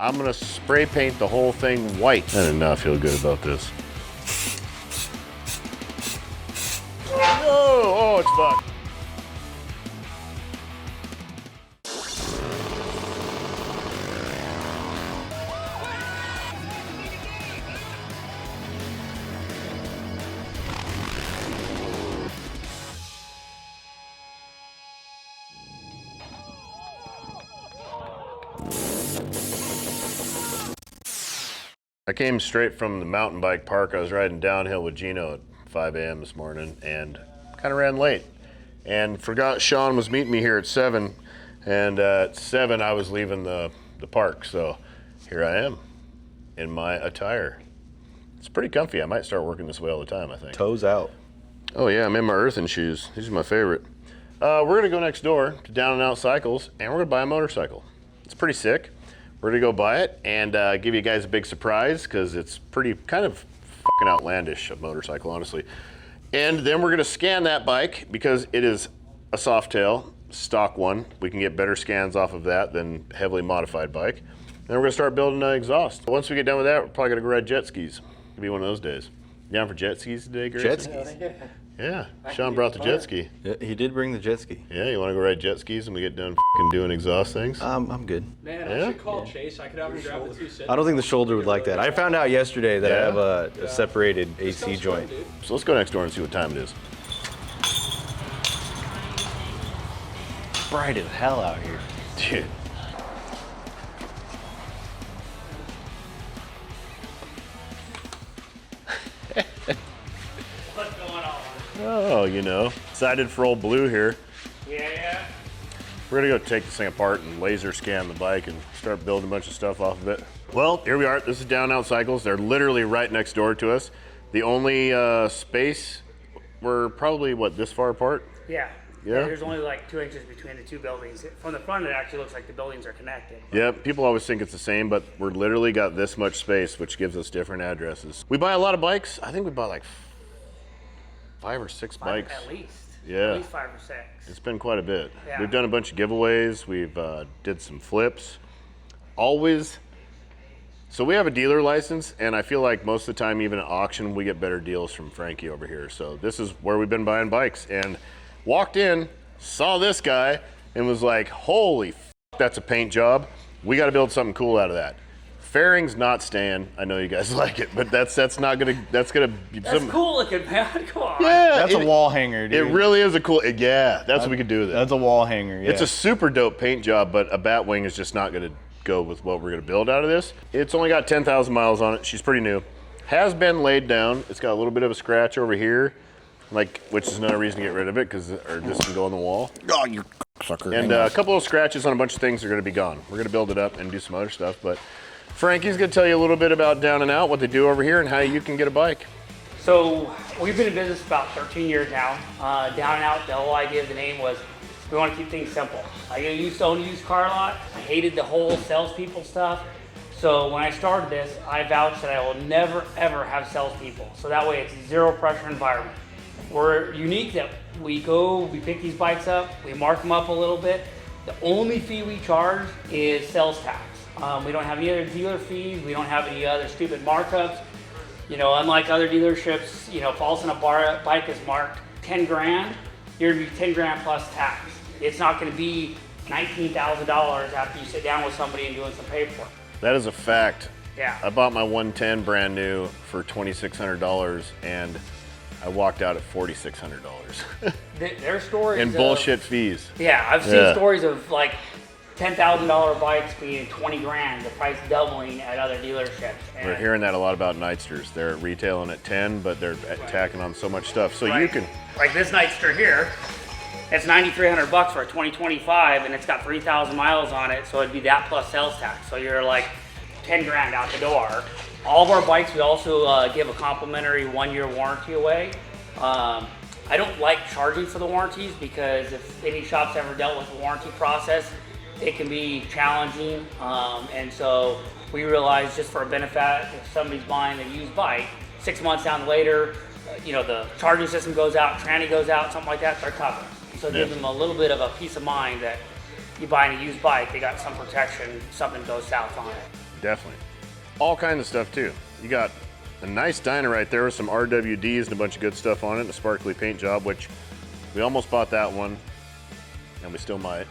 I'm gonna spray paint the whole thing white. I did not feel good about this. Oh, it's fun. I came straight from the mountain bike park. I was riding downhill with Gino at 5 a.m. this morning and kind of ran late and forgot Sean was meeting me here at 7, and at 7 I was leaving the park, so here I am in my attire. It's pretty comfy. I might start working this way all the time, I think. Toes out. Oh yeah, I'm in my earthing shoes. These are my favorite. We're gonna go next door to Down and Out Cycles and we're gonna buy a motorcycle. It's pretty sick. We're gonna go buy it and give you guys a big surprise because it's pretty kind of fucking outlandish, a motorcycle, honestly. And then we're gonna scan that bike because it is a Softail, stock one. We can get better scans off of that than heavily modified bike. Then we're gonna start building an exhaust. Once we get done with that, we're probably gonna go ride jet skis. It'll be one of those days. You down for jet skis today, Grace? Jet skis? Yeah, Sean brought the jet ski. Yeah, he did bring the jet ski. Yeah, you want to go ride jet skis and we get done f***ing doing exhaust things? I'm good. Man, I should call Chase. I could have him grab the 2 sets. I don't think the shoulder would like that. I found out yesterday that I have a separated AC joint. So let's go next door and see what time it is. Bright as hell out here. Dude. What's going on? Oh, you know, excited for old Blue here. Yeah. We're gonna go take this thing apart and laser scan the bike and start building a bunch of stuff off of it. Well, here we are. This is Down Out Cycles. They're literally right next door to us. The only space, we're probably, what, this far apart? Yeah. Yeah? There's only like 2 inches between the two buildings. From the front, it actually looks like the buildings are connected. Yeah, people always think it's the same, but we're literally got this much space, which gives us different addresses. We buy a lot of bikes. I think we bought like 5 or 6 bikes. At least. Yeah. At least 5 or 6. It's been quite a bit. Yeah. We've done a bunch of giveaways. We've did some flips. Always. So we have a dealer license, and I feel like most of the time, even at auction, we get better deals from Frankie over here. So this is where we've been buying bikes. And walked in, saw this guy, and was like, holy f***, that's a paint job. We got to build something cool out of that. Fairing's not staying. I know you guys like it, but that's not gonna. That's cool looking, man. Come on. Yeah, That's a wall hanger, dude. It really is a cool. Yeah, that's what we could do with it. That's a wall hanger, yeah. It's a super dope paint job, but a Batwing is just not gonna go with what we're gonna build out of this. It's only got 10,000 miles on it. She's pretty new. Has been laid down. It's got a little bit of a scratch over here, which is another reason to get rid of it, or this can go on the wall. Oh, you sucker. And a couple of scratches on a bunch of things are gonna be gone. We're gonna build it up and do some other stuff, but Frankie's gonna tell you a little bit about Down and Out, what they do over here, and how you can get a bike. So we've been in business about 13 years now. Down and Out, the whole idea of the name was we want to keep things simple. I used to own a used car lot. I hated the whole salespeople stuff. So when I started this, I vouched that I will never ever have salespeople. So that way it's a zero pressure environment. We're unique that we pick these bikes up, we mark them up a little bit. The only fee we charge is sales tax. We don't have any other dealer fees. We don't have any other stupid markups. You know, unlike other dealerships, you know, if all of a sudden a bike is marked 10 grand, you're gonna be 10 grand plus tax. It's not gonna be $19,000 after you sit down with somebody and doing some paperwork. That is a fact. Yeah. I bought my 110 brand new for $2,600, and I walked out at $4,600. Their stories and bullshit fees. Yeah, I've seen stories of like $10,000 bikes being 20 grand, the price doubling at other dealerships. And we're hearing that a lot about Nightsters. They're retailing at 10, but they're tacking on so much stuff. So you can, like this Nightster here, it's $9,300 for a 2025, and it's got 3,000 miles on it, so it'd be that plus sales tax. So you're like 10 grand out the door. All of our bikes, we also give a complimentary 1-year warranty away. I don't like charging for the warranties because if any shop's ever dealt with the warranty process, it can be challenging, and so we realize just for a benefit, if somebody's buying a used bike, 6 months down later, you know, the charging system goes out, tranny goes out, something like that, they're covered. So it gives them a little bit of a peace of mind that you buying a used bike, they got some protection, something goes south on it. Definitely. All kinds of stuff too. You got a nice Dyna right there with some RWDs and a bunch of good stuff on it and a sparkly paint job, which we almost bought that one, and we still might.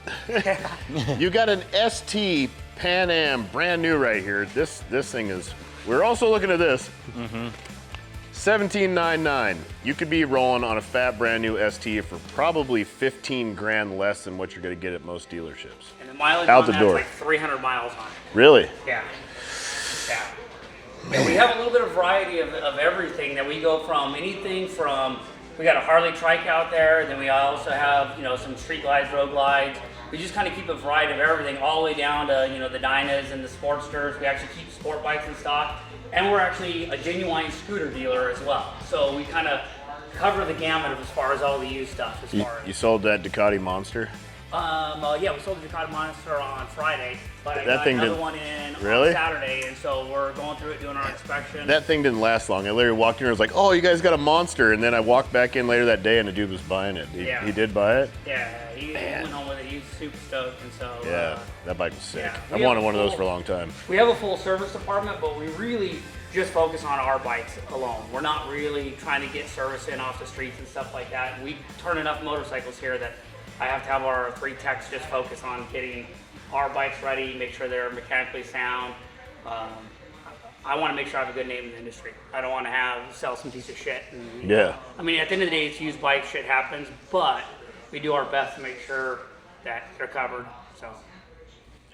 You got an ST Pan Am, brand new right here. This thing is, we're also looking at this. $17.99. You could be rolling on a fat brand new ST for probably 15 grand less than what you're gonna get at most dealerships. And the mileage Out on the that's door. like 300 miles on it. Really? Yeah. Yeah. And we have a little bit of variety of everything that we go from anything from, we got a Harley trike out there, then we also have, you know, some street glides, road glides. We just kind of keep a variety of everything all the way down to, you know, the Dynas and the Sportsters. We actually keep sport bikes in stock. And we're actually a genuine scooter dealer as well. So we kind of cover the gamut of as far as all the used stuff as far as. You sold that Ducati Monster? Yeah, we sold the Ducati Monster on Friday, but I That got thing another didn't- one in Really? on Saturday, and so we're going through it, doing our inspection. That thing didn't last long. I literally walked in and was like, oh, you guys got a Monster. And then I walked back in later that day and the dude was buying it. Yeah. He did buy it? Yeah, he went home with it. He was super stoked, and so Yeah, that bike was sick. yeah. I We wanted have one of those full- for a long time. we have a full service department, but we really just focus on our bikes alone. We're not really trying to get service in off the streets and stuff like that. We turn enough motorcycles here that I have to have our 3 techs just focus on getting our bikes ready, make sure they're mechanically sound. I want to make sure I have a good name in the industry. I don't want to sell some piece of shit. And, Yeah. I mean, at the end of the day, it's used bike, shit happens, but we do our best to make sure that they're covered. So.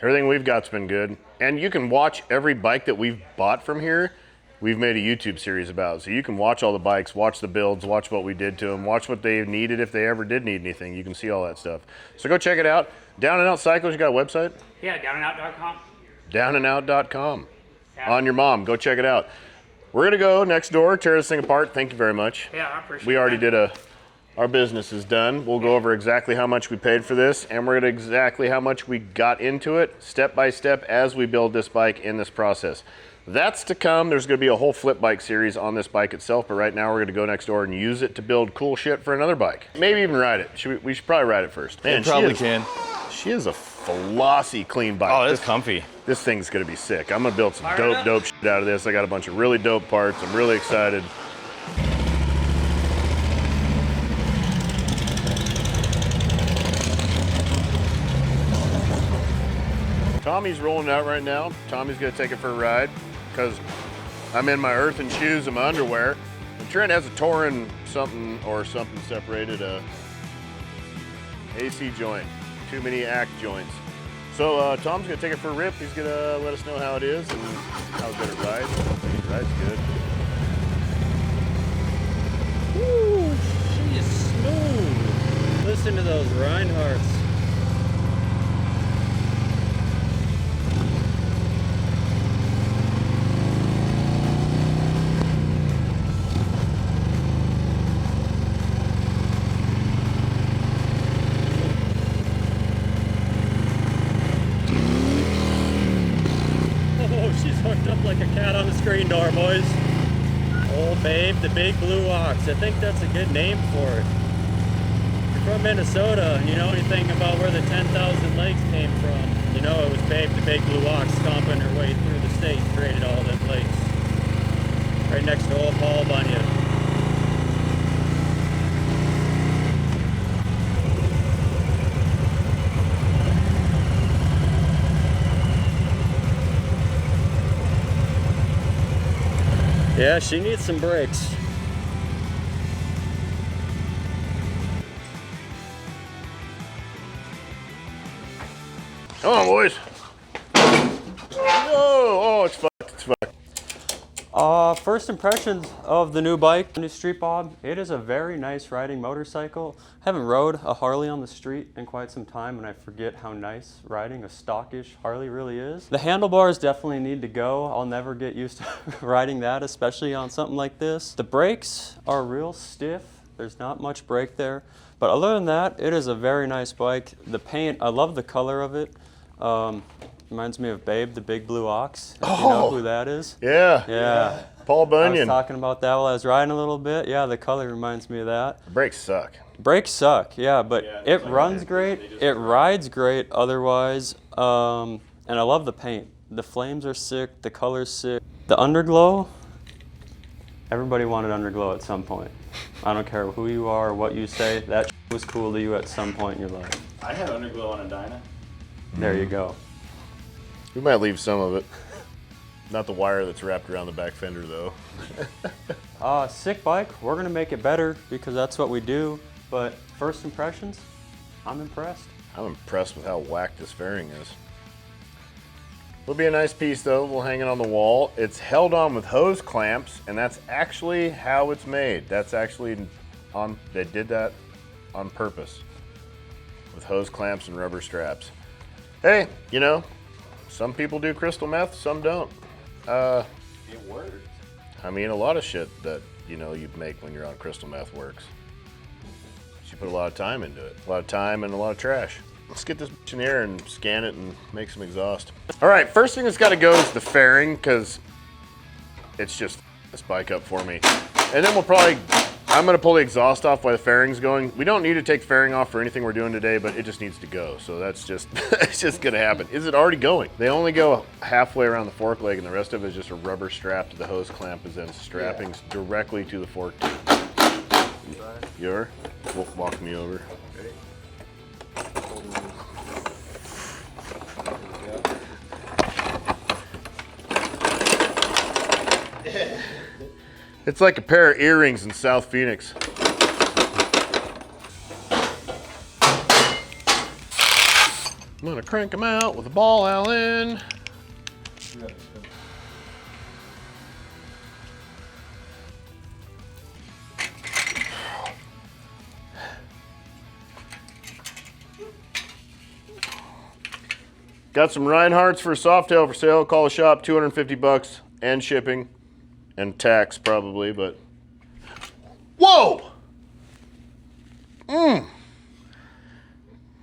Everything we've got's been good. And you can watch every bike that we've bought from here. We've made a YouTube series about. So you can watch all the bikes, watch the builds, watch what we did to them, watch what they needed if they ever did need anything. You can see all that stuff. So go check it out. Down and Out Cycles, you got a website? Yeah, downandout.com. Downandout.com. Yeah. On your mom, go check it out. We're gonna go next door, tear this thing apart. Thank you very much. Yeah, I appreciate it. We already did our business is done. We'll go over exactly how much we paid for this, and we're gonna exactly how much we got into it, step by step, as we build this bike in this process. That's to come. There's gonna be a whole flip bike series on this bike itself, but right now we're gonna go next door and use it to build cool shit for another bike. Maybe even ride it. We should probably ride it first. Man, It probably she can. She is a flossy, clean bike. Oh, it's comfy. This thing's gonna be sick. I'm gonna build some Fire it up. dope shit out of this. I got a bunch of really dope parts. I'm really excited. Tommy's rolling out right now. Tommy's gonna take it for a ride because I'm in my earthen shoes and my underwear. And Trent has a Torin something separated a AC joint. Too many act joints. So Tom's gonna take it for a rip. He's gonna let us know how it is and how good it rides. It rides good. Woo, she is smooth. Listen to those Reinhardts. Oh, she's hooked up like a cat on a screen door, boys. Oh, babe, the big blue ox. I think that's a good name for it. You're from Minnesota. You know anything about where the 10,000 lakes came from? You know it was Babe, the big blue ox, stomping her way through the state, created all them lakes. Right next to old Paul Bunyan. Yeah, she needs some brakes. Come on, boys. Whoa! Oh, it's fucked. It's fucked. First impressions of the new bike, the new Street Bob. It is a very nice riding motorcycle. Haven't rode a Harley on the street in quite some time, and I forget how nice riding a stockish Harley really is. The handlebars definitely need to go. I'll never get used to riding that, especially on something like this. The brakes are real stiff. There's not much brake there. But other than that, it is a very nice bike. The paint, I love the color of it. Reminds me of Babe, the big blue ox. If you know who that is. Yeah. Yeah. Paul I was Bunyan. talking about that while I was riding a little bit. Yeah, the color reminds me of that. The brakes suck. Brakes suck, yeah, but it runs great. It rides great otherwise. And I love the paint. The flames are sick, the color's sick. The underglow, everybody wanted underglow at some point. I don't care who you are or what you say, that was cool to you at some point in your life. I had underglow on a Dyna. There you go. We might leave some of it. Not the wire that's wrapped around the back fender though. Sick bike, we're gonna make it better because that's what we do. But first impressions, I'm impressed. I'm impressed with how whacked this fairing is. It'll be a nice piece though, we'll hang it on the wall. It's held on with hose clamps, and that's actually how it's made. That's actually they did that on purpose. With hose clamps and rubber straps. Hey, you know, some people do crystal meth, some don't. It worked. I mean, a lot of shit that, you know, you make when you're on crystal meth works. You put a lot of time into it. A lot of time and a lot of trash. Let's get this bitch in here and scan it and make some exhaust. All right, first thing that's got to go is the fairing, because it's just this bike up for me. And then I'm going to pull the exhaust off while the fairing's going. We don't need to take the fairing off for anything we're doing today, but it just needs to go. So that's just, it's just going to happen. Is it already going? They only go halfway around the fork leg, and the rest of it is just a rubber strap to the hose clamp, and then strapping directly to the fork tube. You're? Walk me over. It's like a pair of earrings in South Phoenix. I'm gonna crank them out with a ball Allen. Got some Reinhardts for a Softail for sale. Call the shop, $250 and shipping and tax probably, but whoa!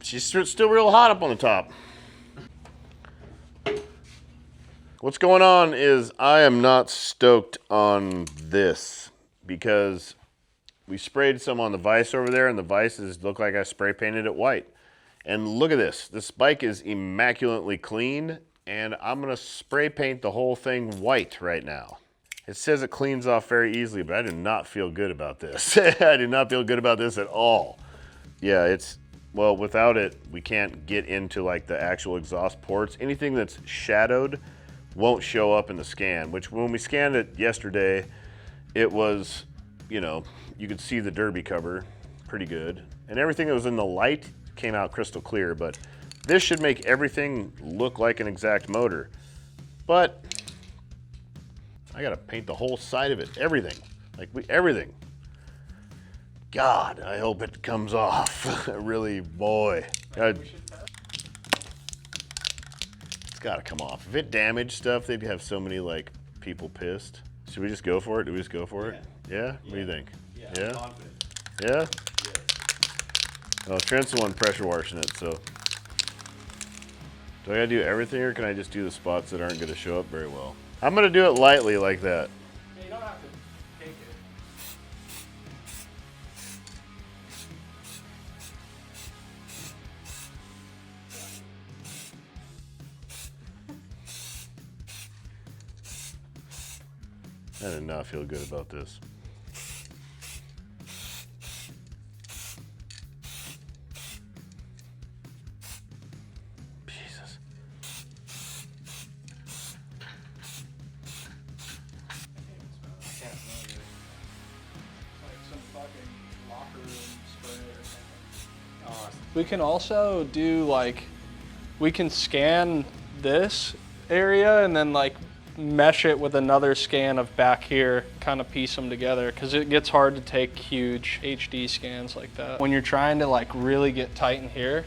She's still real hot up on the top. What's going on is I am not stoked on this because we sprayed some on the vise over there, and the vices look like I spray painted it white. And look at this. This bike is immaculately clean, and I'm gonna spray paint the whole thing white right now. It says it cleans off very easily, but I do not feel good about this. I do not feel good about this at all. Yeah, well, without it, we can't get into like the actual exhaust ports. Anything that's shadowed won't show up in the scan, which when we scanned it yesterday, it was, you know, you could see the derby cover pretty good. And everything that was in the light came out crystal clear, but this should make everything look like an exact motor. But I gotta paint the whole side of it, everything. Everything. God, I hope it comes off. Really, boy. It's gotta come off. If it damaged stuff, they'd have so many like people pissed. Should we just go for it? Do we just go for it? Yeah? What do you think? Yeah? Confident. Yeah? Well, Trent's the one pressure washing it, so. Do I gotta do everything, or can I just do the spots that aren't gonna show up very well? I'm gonna do it lightly like that. Yeah, you don't have to take it. I did not feel good about this. Jesus. We can also do like, we can scan this area and then like mesh it with another scan of back here, kind of piece them together, because it gets hard to take huge HD scans like that. When you're trying to like really get tight in here,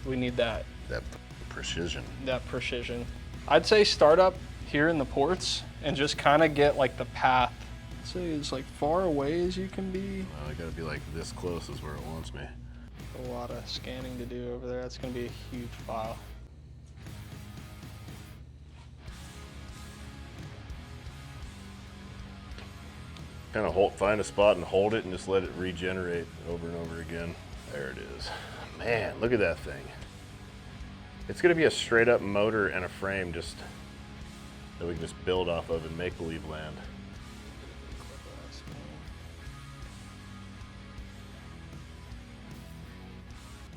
we need that. That precision. That precision. I'd say start up here in the ports and just kind of get like the path. I'd say as like far away as you can be. Well, I gotta be like this close is where it wants me. A lot of scanning to do over there. That's gonna be a huge file. Kind of find a spot and hold it and just let it regenerate over and over again. There it is. Man, look at that thing. It's gonna be a straight up motor and a frame just that we can just build off of in make-believe land.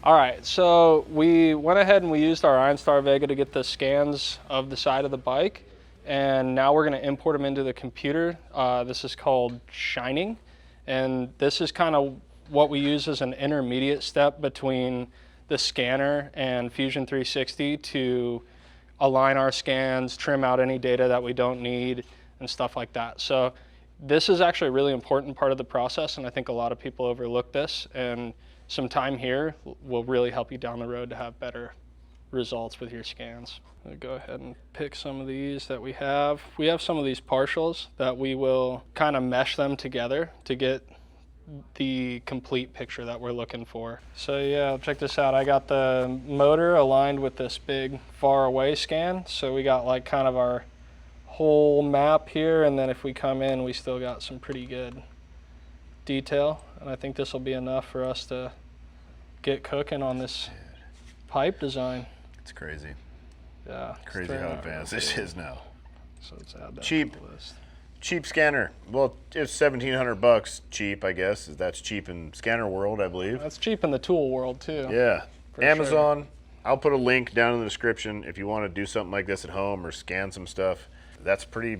All right, so we went ahead and we used our OnStar Vega to get the scans of the side of the bike, and now we're going to import them into the computer. This is called shining, and this is kind of what we use as an intermediate step between the scanner and Fusion 360 to align our scans, trim out any data that we don't need, and stuff like that. So this is actually a really important part of the process, and I think a lot of people overlook this, and some time here will really help you down the road to have better results with your scans. I'll go ahead and pick some of these that we have. We have some of these partials that we will kind of mesh them together to get the complete picture that we're looking for. So yeah, check this out. I got the motor aligned with this big far away scan. So we got like kind of our whole map here, and then if we come in, we still got some pretty good detail. And I think this will be enough for us to get cooking on this pipe design. It's crazy. Yeah. Crazy how advanced this is now. So let's add that Cheap. to the list. Cheap scanner. Well, it's $1,700 cheap, I guess. That's cheap in scanner world, I believe. That's cheap in the tool world too. Yeah. For Amazon. sure. I'll put a link down in the description if you want to do something like this at home or scan some stuff. That's pretty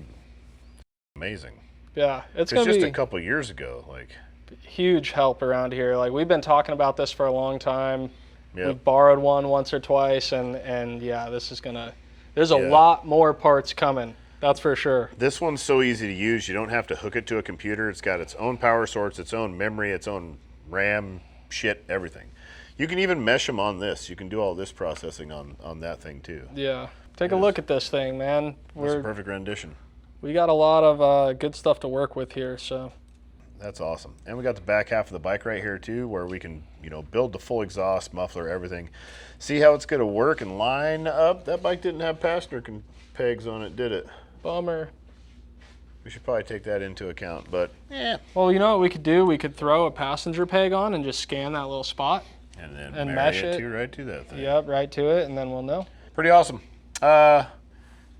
amazing. Yeah, it's It's gonna just be a couple years ago, like. huge help around here. Like we've been talking about this for a long time. Yep. We've borrowed one once or twice, and yeah, this is gonna. There's a Yeah. lot more parts coming. That's for sure. This one's so easy to use. You don't have to hook it to a computer. It's got its own power source, its own memory, its own RAM, shit, everything. You can even mesh them on this. You can do all this processing on that thing too. Yeah, take a look at this thing, man. That's a perfect rendition. We got a lot of good stuff to work with here. So That's awesome. And we got the back half of the bike right here too, where we can, build the full exhaust, muffler, everything. See how it's gonna work and line up. That bike didn't have passenger pegs on it, did it? bummer. We should probably take that into account, but yeah. Well, you know what we could do? We could throw a passenger peg on and just scan that little spot. And then And marry mesh it it. right to that thing. Yep, right to it, and then we'll know. Pretty awesome.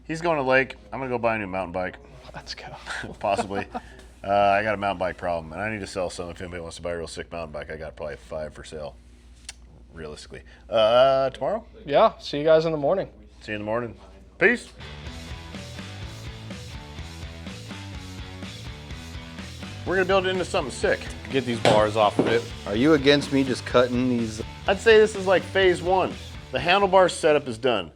He's going to lake. I'm gonna go buy a new mountain bike, Let's go. possibly. I got a mountain bike problem, and I need to sell some. If anybody wants to buy a real sick mountain bike, I got probably 5 for sale, realistically. Tomorrow? Yeah, see you guys in the morning. See you in the morning. Peace. We're gonna build it into something sick. Get these bars off of it. Are you against me just cutting these? I'd say this is like phase 1. The handlebar setup is done.